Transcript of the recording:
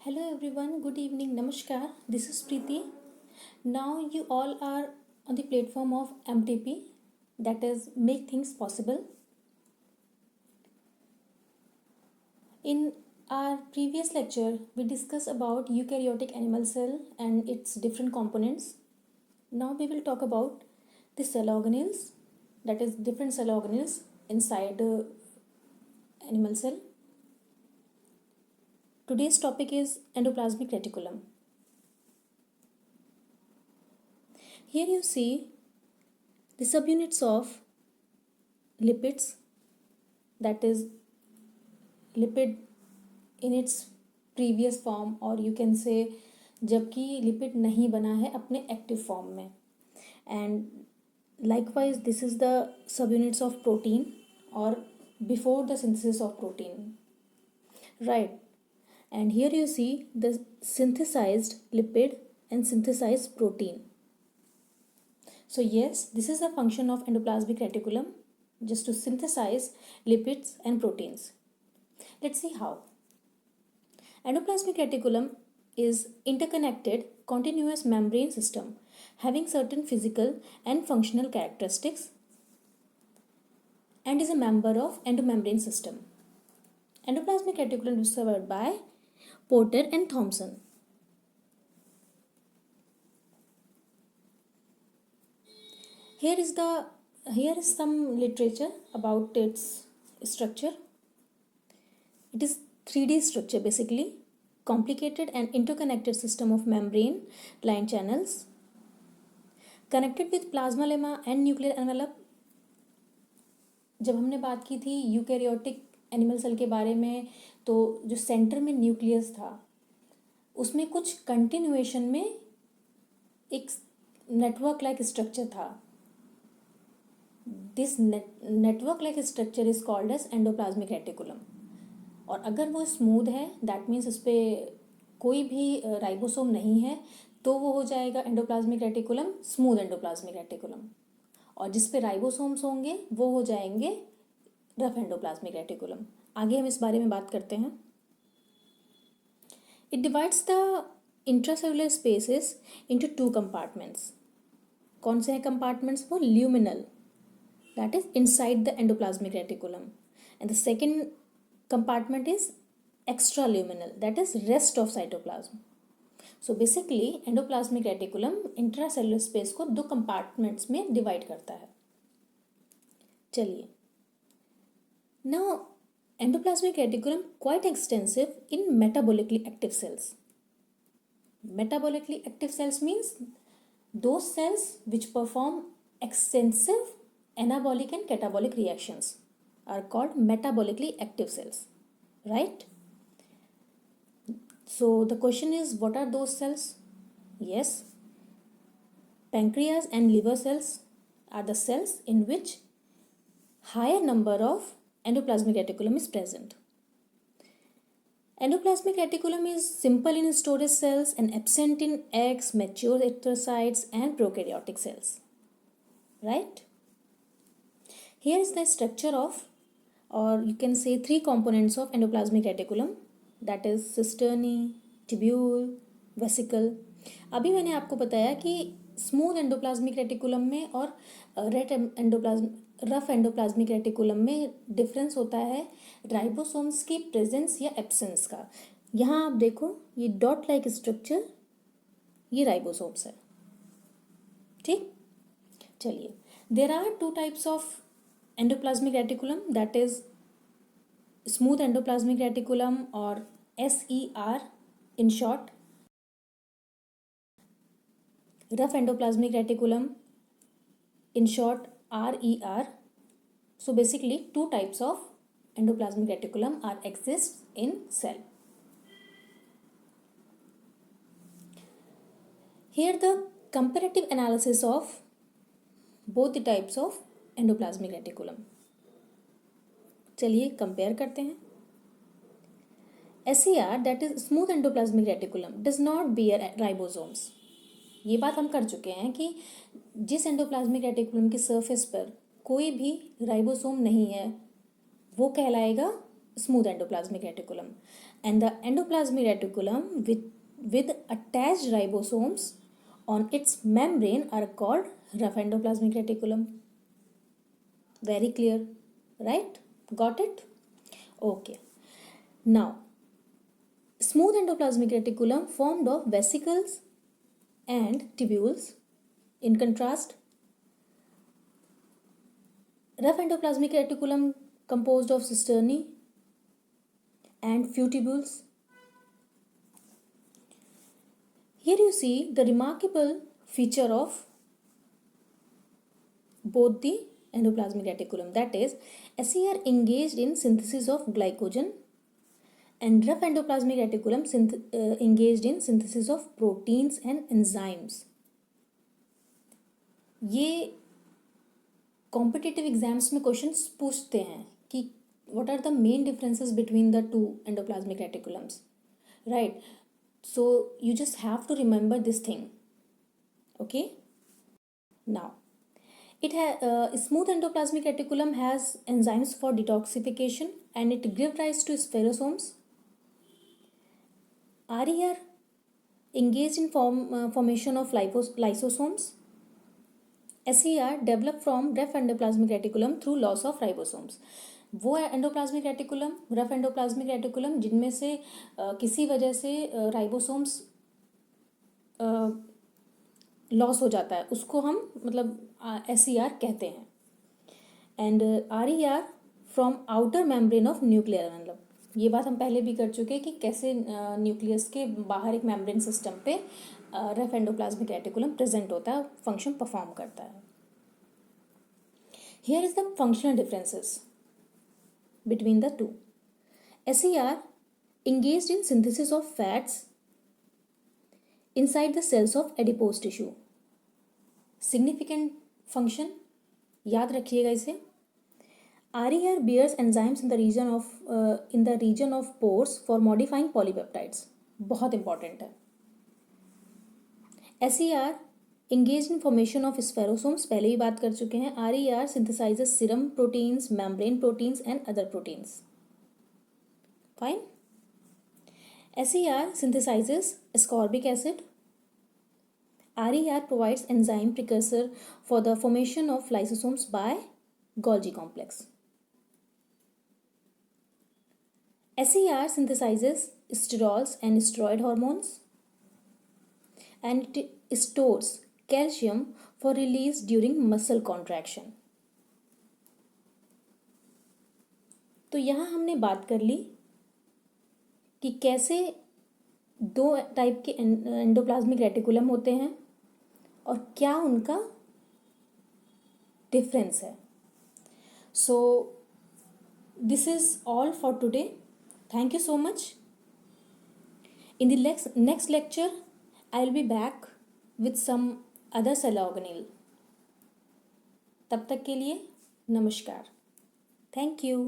Hello everyone, good evening, Namaskar. This is Preeti. Now you all are on the platform of MTP, that is Make Things Possible. In our previous lecture, we discussed about eukaryotic animal cell and its different components. Now we will talk about the cell organelles, that is different cell organelles inside animal cell. Today's topic is endoplasmic reticulum. Here you see the subunits of lipids, that is lipid in its previous form, और you can say जबकि lipid नहीं बना है अपने active form में. And likewise this is the subunits of protein or before the synthesis of protein, right? And here you see the synthesized lipid and synthesized protein. So yes, this is a function of endoplasmic reticulum, just to synthesize lipids and proteins. Let's see how. Endoplasmic reticulum is interconnected continuous membrane system having certain physical and functional characteristics and is a member of endomembrane system. Endoplasmic reticulum discovered by Porter and Thomson. Here is some literature about its structure. It is 3D structure basically, complicated and interconnected system of membrane line channels connected with plasma lemma and nuclear envelope. जब हमने बात की थी eukaryotic animal cell के बारे में, तो जो सेंटर में न्यूक्लियस था उसमें कुछ कंटिन्यूएशन में एक नेटवर्क लाइक स्ट्रक्चर था. This network like structure is called as endoplasmic reticulum. और अगर वो स्मूथ है, दैट मीन्स उस पर कोई भी राइबोसोम नहीं है, तो वो हो जाएगा endoplasmic reticulum smooth endoplasmic reticulum. और जिस पे राइबोसोम्स होंगे वो हो जाएंगे रफ एंडोप्लाज्मिक रेटिकुलम. आगे हम इस बारे में बात करते हैं. It divides the intracellular spaces into 2 compartments. कौन से हैं कंपार्टमेंट्स? वो luminal, that is inside the endoplasmic reticulum, and the second compartment is extraluminal, that is rest of cytoplasm. So basically endoplasmic reticulum intracellular space को 2 compartments में divide करता है. चलिए, now endoplasmic reticulum quite extensive in metabolically active cells. Metabolically active cells means those cells which perform extensive anabolic and catabolic reactions are called metabolically active cells, right? So the question is, what are those cells? Yes, pancreas and liver cells are the cells in which higher number of endoplasmic reticulum is present. Endoplasmic reticulum is simple in storage cells and absent in eggs, mature erythrocytes and prokaryotic cells, right? Here is the structure of, or you can say 3 components of endoplasmic reticulum, that is cisternae, tubule, vesicle. अभी मैंने आपको बताया कि smooth endoplasmic reticulum में और rough endoplasmic reticulum में difference होता है राइबोसोम्स की प्रेजेंस या एब्सेंस का. यहाँ आप देखो, ये डॉट लाइक स्ट्रक्चर, ये राइबोसोम्स है. ठीक, चलिए. There are 2 types of endoplasmic reticulum, that is smooth endoplasmic reticulum or SER in short, rough endoplasmic reticulum in short RER. So basically 2 types of endoplasmic reticulum are exist in cell. Here the comparative analysis of both the types of endoplasmic reticulum. चलिए compare करते हैं. SER, that is smooth endoplasmic reticulum, does not bear ribosomes. ये बात हम कर चुके हैं कि जिस एंडोप्लाज्मिक रेटिकुलम की सरफेस पर कोई भी राइबोसोम नहीं है वो कहलाएगा smooth endoplasmic reticulum. and the endoplasmic reticulum with attached ribosomes on its membrane are called rough endoplasmic reticulum. Very clear, right? Got it? Okay. Now, smooth endoplasmic reticulum formed of vesicles and tubules. In contrast, rough endoplasmic reticulum composed of cisternae and few tubules. Here you see the remarkable feature of both the endoplasmic reticulum, that is, SER engaged in synthesis of glycogen and rough endoplasmic reticulum engaged in synthesis of proteins and enzymes. ये competitive exams में questions पूछते हैं कि what are the main differences between the two endoplasmic reticulums, right? So you just have to remember this thing. Okay, now smooth endoplasmic reticulum has enzymes for detoxification and it gives rise to spherosomes. RER engaged in formation of lysosomes. SER developed from rough endoplasmic reticulum through loss of ribosomes. वो endoplasmic reticulum, rough endoplasmic reticulum जिनमें से किसी वजह से ribosomes loss हो जाता है, उसको हम मतलब SER कहते हैं. And RER from outer membrane of nuclear, मतलब ये बात हम पहले भी कर चुके हैं कि कैसे न्यूक्लियस के बाहर एक मेम्ब्रेन सिस्टम पे रफ एंडोप्लाज्मिक रेटिकुलम प्रेजेंट होता है, फंक्शन परफॉर्म करता है. Here is the functional differences between the two. SER engaged in synthesis of fats inside the cells of adipose tissue. Significant function, याद रखिएगा इसे. RER bears enzymes in the region of pores for modifying polypeptides. बहुत important है. SER engaged in formation of spherosomes, पहले ही बात कर चुके हैं. RER synthesizes serum proteins, membrane proteins and other proteins. Fine. SER synthesizes ascorbic acid. RER provides enzyme precursor for the formation of lysosomes by Golgi complex. SER synthesizes sterols and steroid hormones and it stores calcium for release during muscle contraction. तो यहाँ हमने बात कर ली कि कैसे दो type के endoplasmic reticulum होते हैं और क्या उनका डिफरेंस है. So this is all for today. Thank you so much. In the next lecture I will be back with some other cell organelle. तब तक के लिए नमस्कार. Thank you.